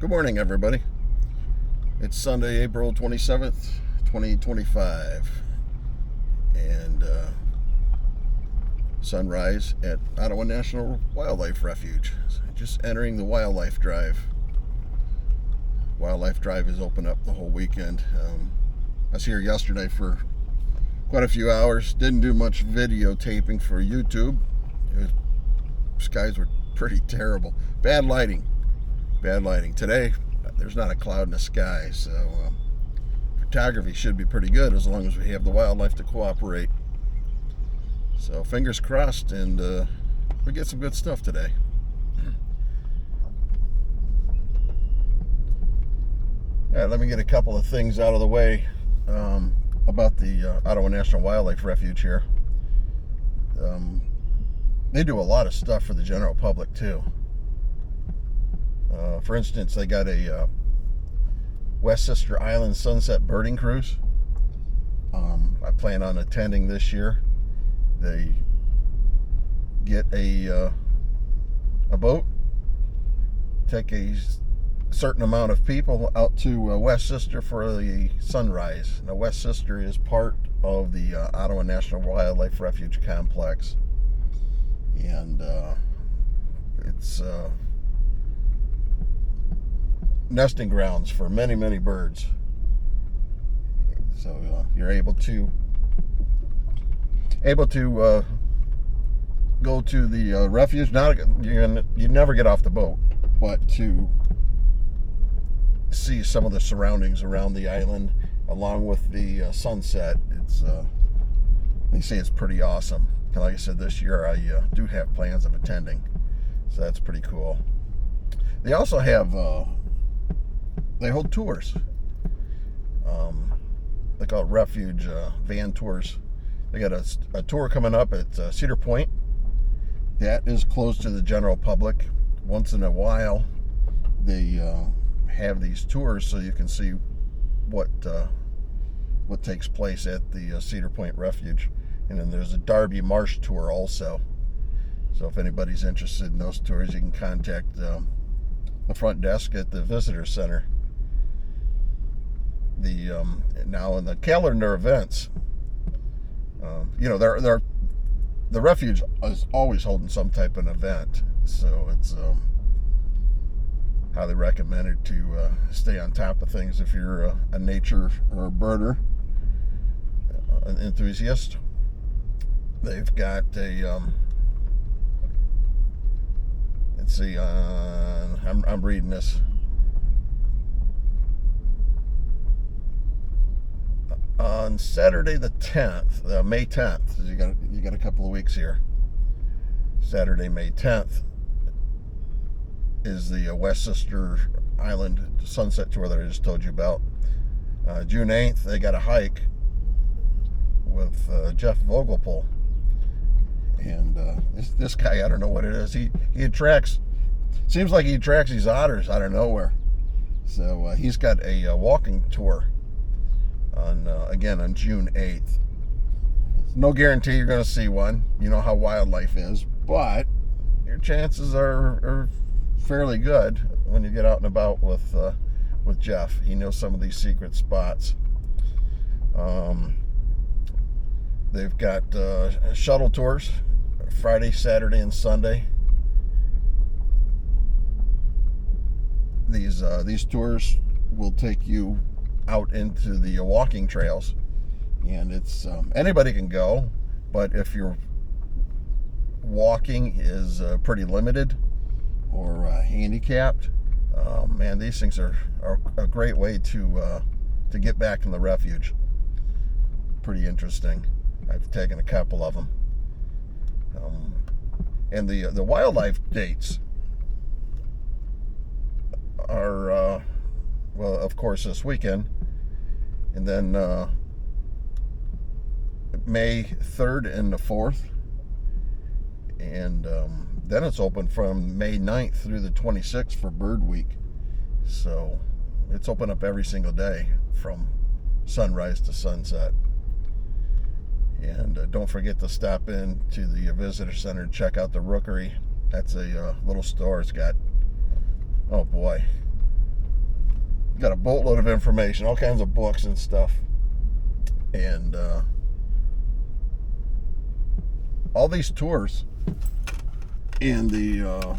Good morning, everybody. It's Sunday, April 27th, 2025, and sunrise at Ottawa National Wildlife Refuge. Just entering the wildlife drive. Wildlife drive is open up the whole weekend. I was here yesterday for quite a few hours. Didn't do much videotaping for YouTube. Skies were pretty terrible. Bad lighting. Today, there's not a cloud in the sky, so photography should be pretty good as long as we have the wildlife to cooperate. So fingers crossed, and we get some good stuff today. All right, let me get a couple of things out of the way about the Ottawa National Wildlife Refuge here. They do a lot of stuff for the general public too. For instance, they got a West Sister Island sunset birding cruise. I plan on attending this year. They get a boat, take a certain amount of people out to West Sister for the sunrise. Now, West Sister is part of the Ottawa National Wildlife Refuge complex, and it's nesting grounds for many birds. So you're able to go to the refuge. Now you never get off the boat, but to see some of the surroundings around the island along with the sunset. They say it's pretty awesome. And like I said, this year I do have plans of attending, so that's pretty cool. They also have they hold tours. They call it refuge van tours. They got a tour coming up at Cedar Point. That is closed to the general public. Once in a while, they have these tours so you can see what takes place at the Cedar Point Refuge. And then there's a Darby Marsh tour also. So if anybody's interested in those tours, you can contact the front desk at the visitor center. Now in the calendar events, the refuge is always holding some type of event, so it's highly recommended to stay on top of things if you're a nature or a birder an enthusiast. They've got a let's see, I'm reading this. On Saturday the 10th, May 10th, you got a couple of weeks here. Saturday, May 10th is the West Sister Island sunset tour that I just told you about. June 8th, they got a hike with Jeff Vogelpohl. And this guy, I don't know what it is. He attracts, seems like he attracts these otters out of nowhere. So he's got a walking tour again on June 8th. No guarantee you're going to see one. You know how wildlife is, but your chances are fairly good when you get out and about with Jeff. He knows some of these secret spots. They've got shuttle tours Friday, Saturday, and Sunday. These tours will take you out into the walking trails, and it's anybody can go, but if your walking is pretty limited or handicapped, man, these things are a great way to get back in the refuge. Pretty interesting. I've taken a couple of them. And the wildlife dates are well, of course, this weekend, and then May 3rd and the 4th, and then it's open from May 9th through the 26th for Bird Week. So it's open up every single day from sunrise to sunset. And don't forget to stop in to the visitor center and check out the Rookery. That's a little store. It's got, oh boy, got a boatload of information, all kinds of books and stuff. And all these tours in the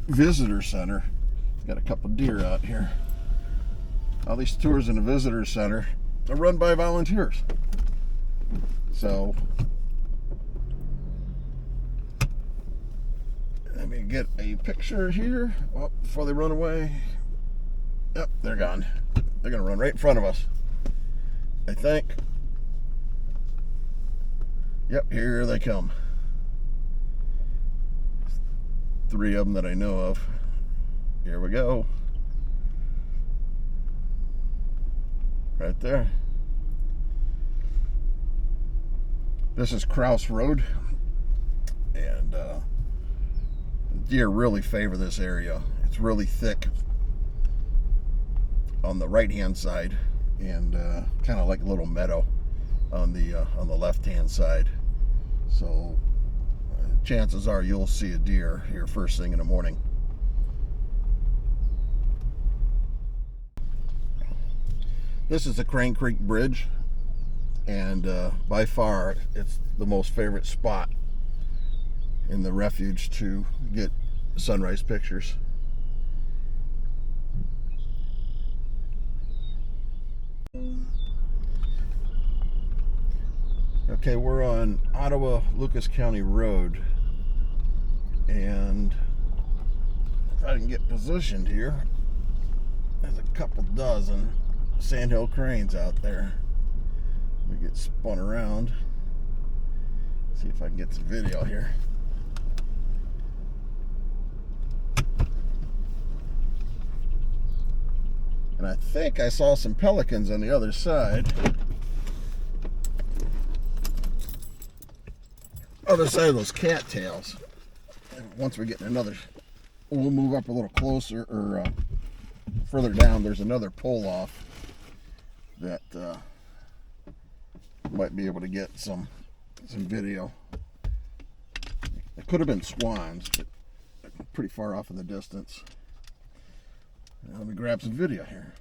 visitor center. Got a couple deer out here. All these tours in the visitor center are run by volunteers. So let me get a picture here before they run away. Yep, they're gone. They're gonna run right in front of us, I think. Yep, here they come. 3 of them that I know of. Here we go. Right there. This is Crouse Road, and deer really favor this area. It's really thick on the right hand side, and kind of like a little meadow on the left hand side. So chances are you'll see a deer here first thing in the morning. This is the Crane Creek Bridge, and by far it's the most favorite spot in the refuge to get sunrise pictures. Okay, we're on Ottawa Lucas County Road, and if I can get positioned here, there's a couple dozen sandhill cranes out there. Let me get spun around, see if I can get some video here. And I think I saw some pelicans on the other side. Other side of those cattails. And once we get another, we'll move up a little closer, or further down. There's another pull off that might be able to get some video. It could have been swans, but they're pretty far off in the distance. Now let me grab some video here.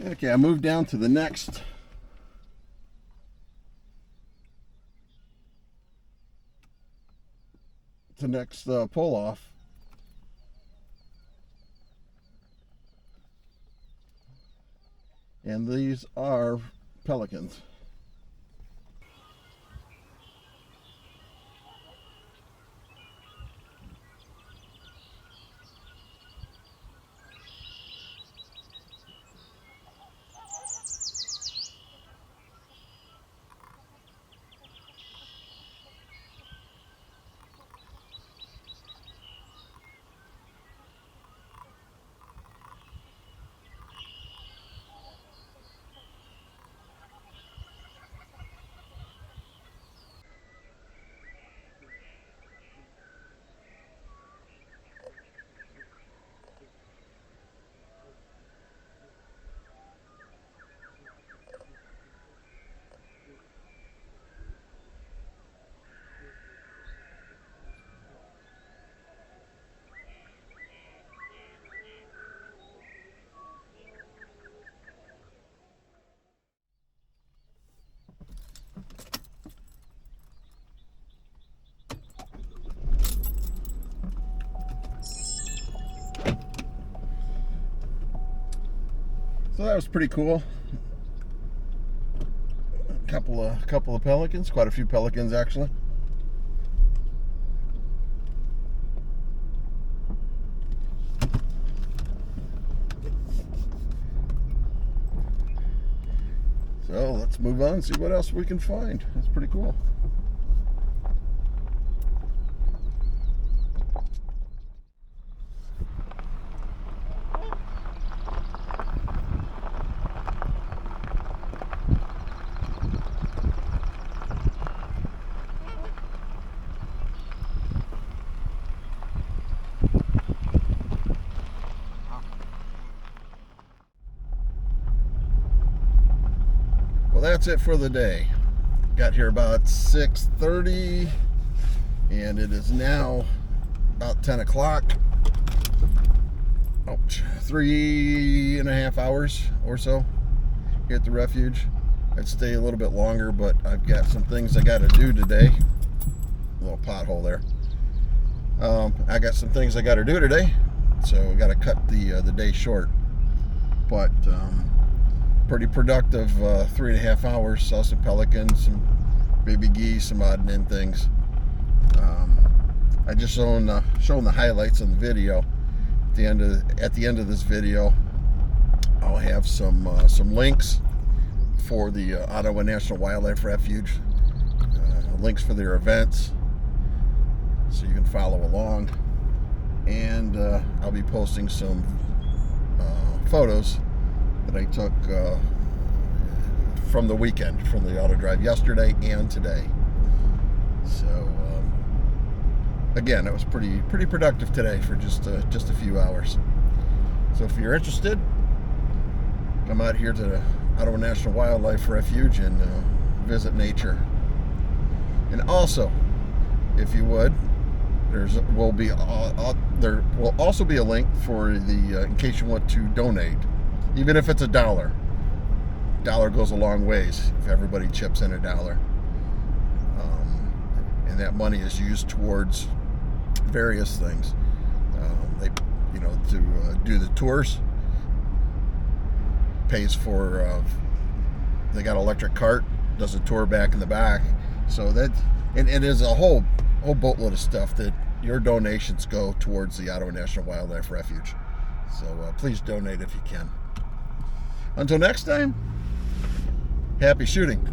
Okay, I moved down to the next pull off, and these are pelicans. So that was pretty cool. A couple of pelicans, quite a few pelicans actually. So let's move on and see what else we can find. That's pretty cool. that's it for the day. Got here about 6:30, and it is now about 10 o'clock. Oh, 3.5 hours or so here at the refuge. I'd stay a little bit longer, but I've got some things I got to do today. A little pothole there. I got some things I got to do today, so I got to cut the day short. But pretty productive 3.5 hours. Saw some pelicans, some baby geese, some odd and end things. I just showing the highlights on the video. At the end of this video, I'll have some links for the Ottawa National Wildlife Refuge, links for their events, so you can follow along. And I'll be posting some photos that I took from the weekend, from the auto drive yesterday and today. So again, it was pretty productive today for just a few hours. So if you're interested, come out here to the Ottawa National Wildlife Refuge and visit nature. And also, if you would, there will also be a link for the in case you want to donate, even if it's $1. $1 goes a long ways if everybody chips in $1, and that money is used towards various things. To do the tours, pays for. They got an electric cart, does a tour back in the back. So that and it is a whole boatload of stuff that your donations go towards the Ottawa National Wildlife Refuge. So please donate if you can. Until next time, happy shooting.